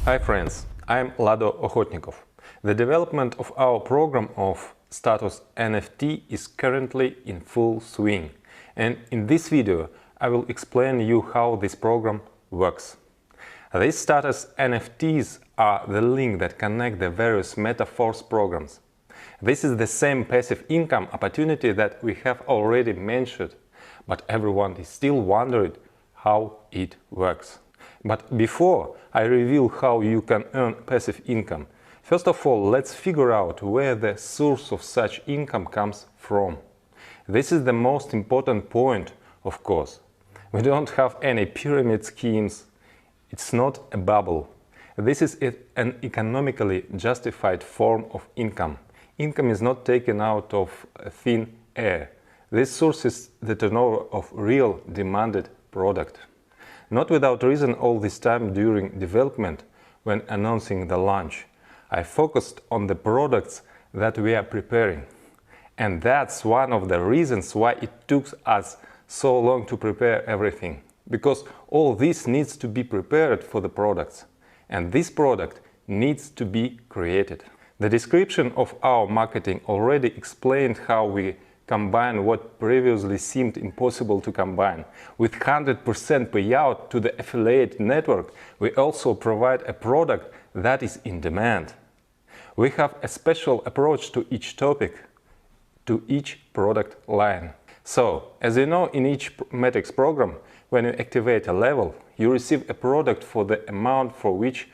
Hi friends, I'm Lado Okhotnikov. The development of our program of status NFT is currently in full swing, and in this video I will explain you how this program works. These status NFTs are the link that connect the various Metaforce programs. This is the same passive income opportunity that we have already mentioned, but everyone is still wondering how it works. But before I reveal how you can earn passive income, first of all, let's figure out where the source of such income comes from. This is the most important point, of course. We don't have any pyramid schemes. It's not a bubble. This is an economically justified form of income. Income is not taken out of thin air. This source is the turnover of real demanded product. Not without reason, all this time during development, when announcing the launch, I focused on the products that we are preparing. And that's one of the reasons why it took us so long to prepare everything. Because all this needs to be prepared for the products. And this product needs to be created. The description of our marketing already explained how we combine what previously seemed impossible to combine. With 100% payout to the affiliate network, we also provide a product that is in demand. We have a special approach to each topic, to each product line. So, as you know, in each metrics program, when you activate a level, you receive a product for the amount for which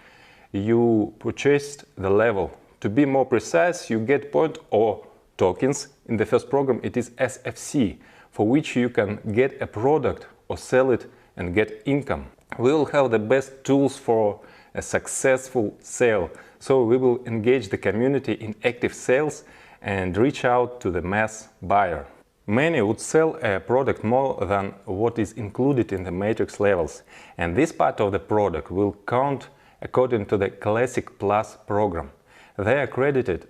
you purchased the level. To be more precise, you get point or tokens. In the first program it is SFC, for which you can get a product or sell it and get income. We will have the best tools for a successful sale, so we will engage the community in active sales and reach out to the mass buyer. Many would sell a product more than what is included in the matrix levels, and this part of the product will count according to the Classic Plus program. They are credited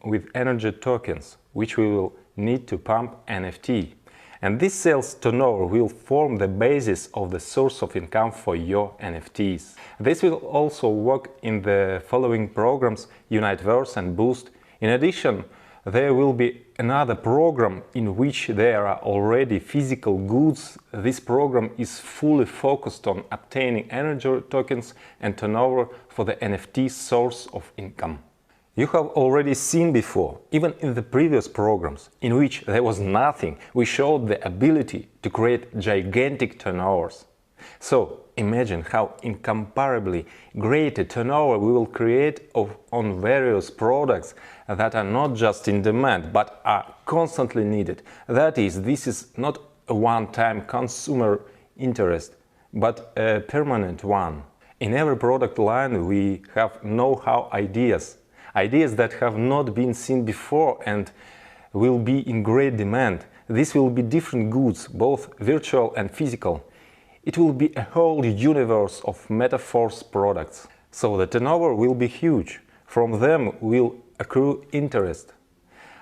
with energy tokens, which we will need to pump NFT. And this sales turnover will form the basis of the source of income for your NFTs. This will also work in the following programs, Uniteverse and Boost. In addition, there will be another program in which there are already physical goods. This program is fully focused on obtaining energy tokens and turnover for the NFT source of income. You have already seen before, even in the previous programs, in which there was nothing, we showed the ability to create gigantic turnovers. So imagine how incomparably great a turnover we will create on various products that are not just in demand, but are constantly needed. That is, this is not a one-time consumer interest, but a permanent one. In every product line we have know-how ideas that have not been seen before and will be in great demand. This will be different goods, both virtual and physical. It will be a whole universe of Metaforce products. So the turnover will be huge. From them will accrue interest.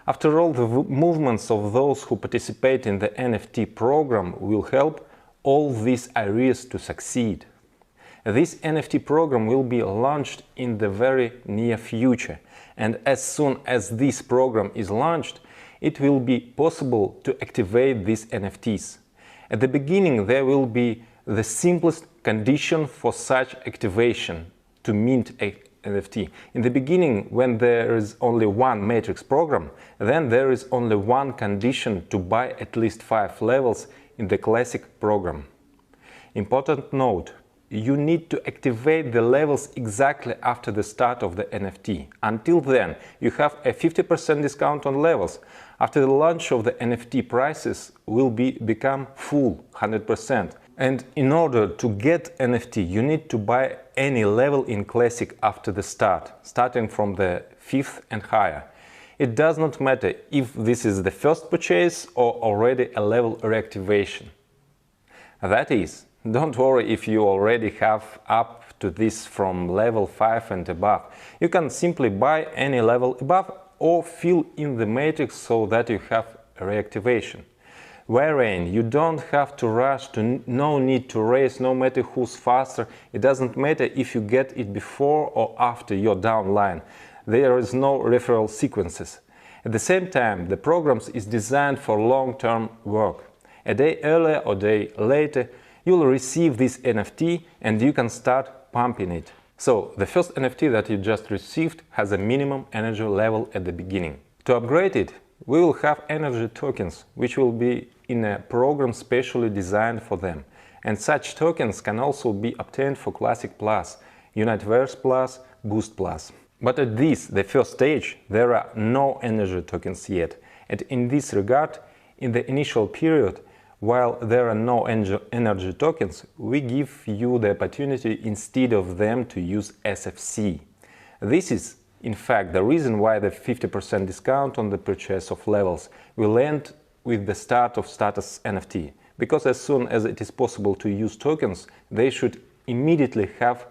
After all, the movements of those who participate in the NFT program will help all these areas to succeed. This NFT program will be launched in the very near future, and as soon as this program is launched, it will be possible to activate these NFTs. At the beginning, there will be the simplest condition for such activation to mint a NFT. In the beginning, when there is only one matrix program, then there is only one condition to buy at least 5 levels in the classic program. Important note: you need to activate the levels exactly after the start of the NFT. Until then, you have a 50% discount on levels. After the launch of the NFT, prices will become full, 100%. And in order to get NFT, you need to buy any level in Classic after the start, starting from the 5th and higher. It does not matter if this is the first purchase or already a level reactivation. That is, don't worry if you already have up to this from level 5 and above. You can simply buy any level above or fill in the matrix so that you have reactivation. wherein you don't have to rush, no need to race, no matter who's faster. It doesn't matter if you get it before or after your downline. There is no referral sequences. At the same time, the program is designed for long-term work. A day earlier or a day later, you'll receive this NFT and you can start pumping it. So, the first NFT that you just received has a minimum energy level at the beginning. To upgrade it, we will have energy tokens, which will be in a program specially designed for them. And such tokens can also be obtained for Classic Plus, Universe Plus, Boost Plus. But at this, the first stage, there are no energy tokens yet. And in this regard, in the initial period, while there are no energy tokens, we give you the opportunity instead of them to use SFC. This is, in fact, the reason why the 50% discount on the purchase of levels will end with the start of status NFT. Because as soon as it is possible to use tokens, they should immediately have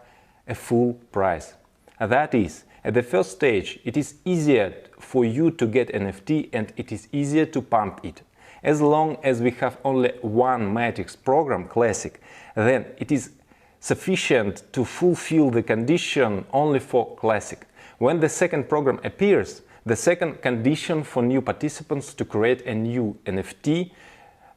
a full price. That is, at the first stage, it is easier for you to get NFT and it is easier to pump it. As long as we have only one matrix program, Classic, then it is sufficient to fulfill the condition only for Classic. When the second program appears, the second condition for new participants to create a new NFT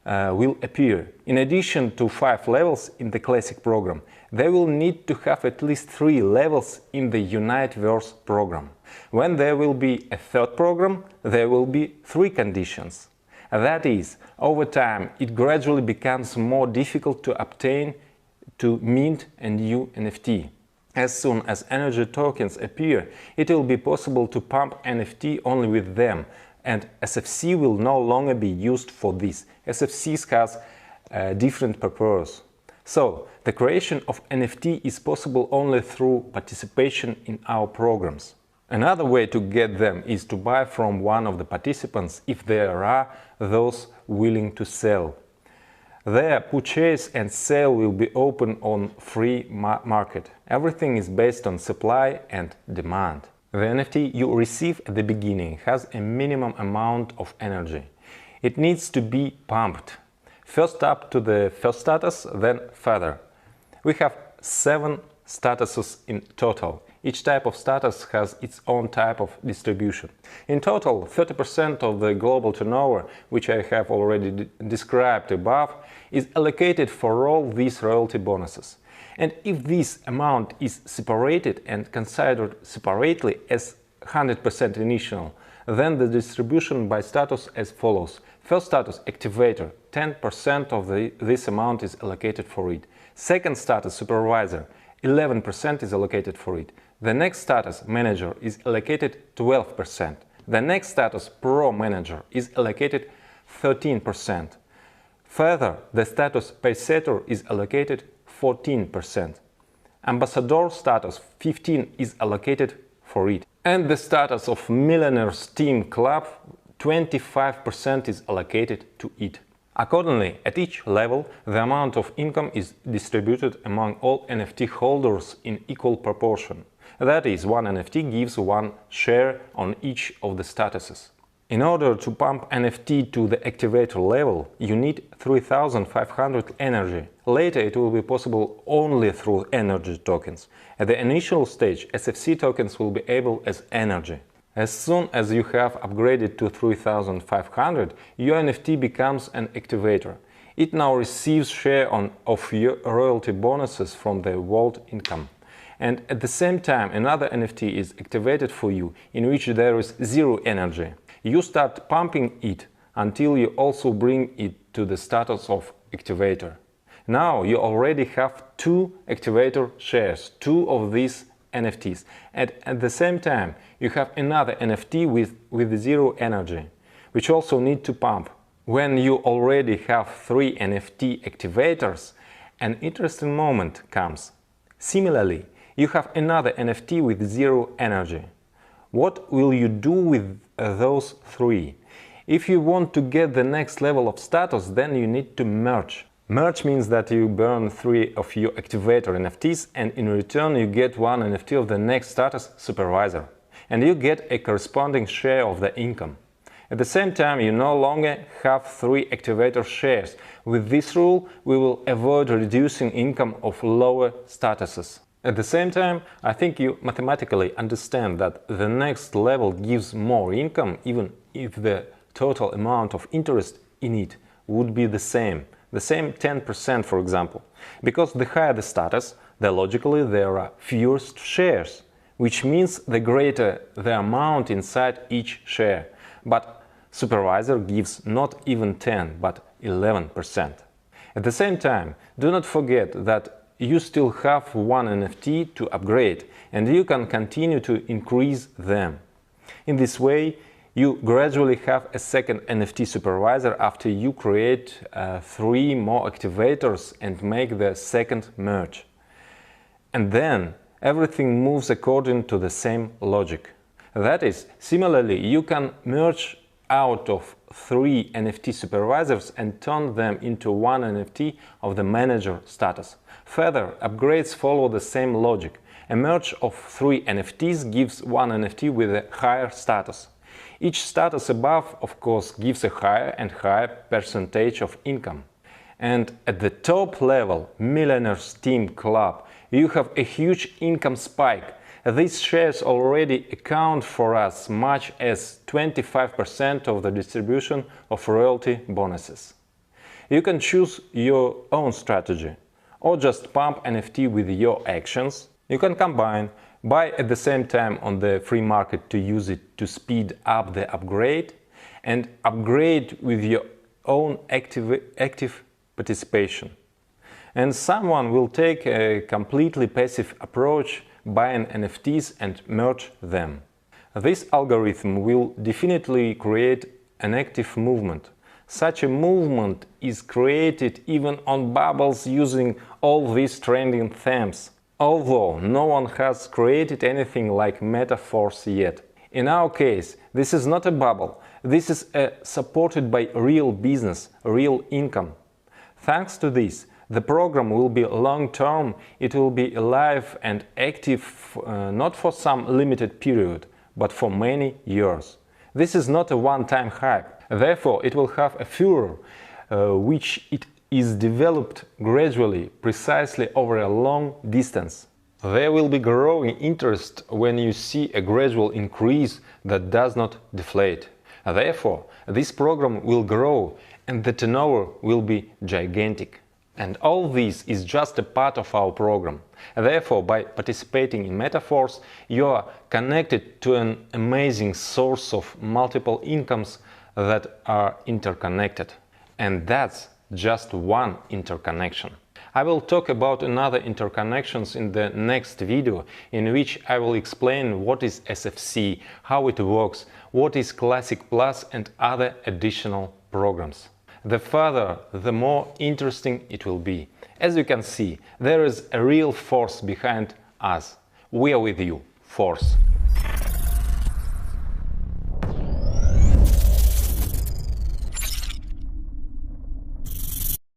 will appear. In addition to 5 levels in the Classic program, they will need to have at least 3 levels in the Universe program. When there will be a third program, there will be 3 conditions. That is, over time, it gradually becomes more difficult to obtain, to mint a new NFT. As soon as energy tokens appear, it will be possible to pump NFT only with them, and SFC will no longer be used for this. SFC has a different purpose. So, the creation of NFT is possible only through participation in our programs. Another way to get them is to buy from one of the participants if there are those willing to sell. Their purchase and sale will be open on free market. Everything is based on supply and demand. The NFT you receive at the beginning has a minimum amount of energy. It needs to be pumped. First up to the first status, then further. We have 7 statuses in total. Each type of status has its own type of distribution. In total, 30% of the global turnover, which I have already described above, is allocated for all these royalty bonuses. And if this amount is separated and considered separately as 100% initial, then the distribution by status as follows. First status, Activator, 10% of this amount is allocated for it. Second status, Supervisor, 11% is allocated for it. The next status, Manager, is allocated 12%. The next status, Pro Manager, is allocated 13%. Further, the status Paysetter is allocated 14%. Ambassador status 15% is allocated for it. And the status of Millionaires Team Club 25% is allocated to it. Accordingly, at each level, the amount of income is distributed among all NFT holders in equal proportion. That is, one NFT gives one share on each of the statuses. In order to pump NFT to the activator level, you need 3500 energy. Later it will be possible only through energy tokens. At the initial stage, SFC tokens will be able as energy. As soon as you have upgraded to 3500, your NFT becomes an activator. It now receives share of your royalty bonuses from the vault income. And at the same time, another NFT is activated for you, in which there is 0 energy. You start pumping it until you also bring it to the status of activator. Now you already have 2 activator shares, 2 of these NFTs, and at the same time you have another NFT with 0 energy, which also need to pump. When you already have 3 NFT activators, an interesting moment comes. Similarly, you have another NFT with 0 energy. What will you do with those 3? If you want to get the next level of status, then you need to merge. Merge means that you burn 3 of your activator NFTs and in return you get 1 NFT of the next status, Supervisor. And you get a corresponding share of the income. At the same time, you no longer have 3 activator shares. With this rule, we will avoid reducing income of lower statuses. At the same time, I think you mathematically understand that the next level gives more income even if the total amount of interest in it would be the same 10%, for example. Because the higher the status, logically there are fewer shares, which means the greater the amount inside each share. But supervisor gives not even 10, but 11%. At the same time, do not forget that you still have one NFT to upgrade, and you can continue to increase them. In this way, you gradually have a second NFT supervisor after you create 3 more activators and make the second merge. And then everything moves according to the same logic. That is, similarly, you can merge out of 3 NFT supervisors and turn them into one NFT of the manager status. Further, upgrades follow the same logic. A merge of 3 NFTs gives one NFT with a higher status. Each status above, of course, gives a higher and higher percentage of income. And at the top level, Millionaires Team Club, you have a huge income spike. These shares already account for as much as 25% of the distribution of royalty bonuses. You can choose your own strategy, or just pump NFT with your actions. You can combine, buy at the same time on the free market to use it to speed up the upgrade, and upgrade with your own active participation. And someone will take a completely passive approach, buying NFTs and merge them. This algorithm will definitely create an active movement. Such a movement is created even on bubbles using all these trending themes, although no one has created anything like metaphors yet. In our case, this is not a bubble, this is supported by real business, real income. Thanks to this, the program will be long-term, it will be alive and active not for some limited period, but for many years. This is not a one-time hype, therefore it will have a furor, which it is developed gradually, precisely over a long distance. There will be growing interest when you see a gradual increase that does not deflate. Therefore, this program will grow and the turnover will be gigantic. And all this is just a part of our program. Therefore, by participating in Metaforce, you are connected to an amazing source of multiple incomes that are interconnected. And that's just one interconnection. I will talk about another interconnections in the next video, in which I will explain what is SFC, how it works, what is Classic Plus and other additional programs. The further, the more interesting it will be. As you can see, there is a real force behind us. We are with you, force.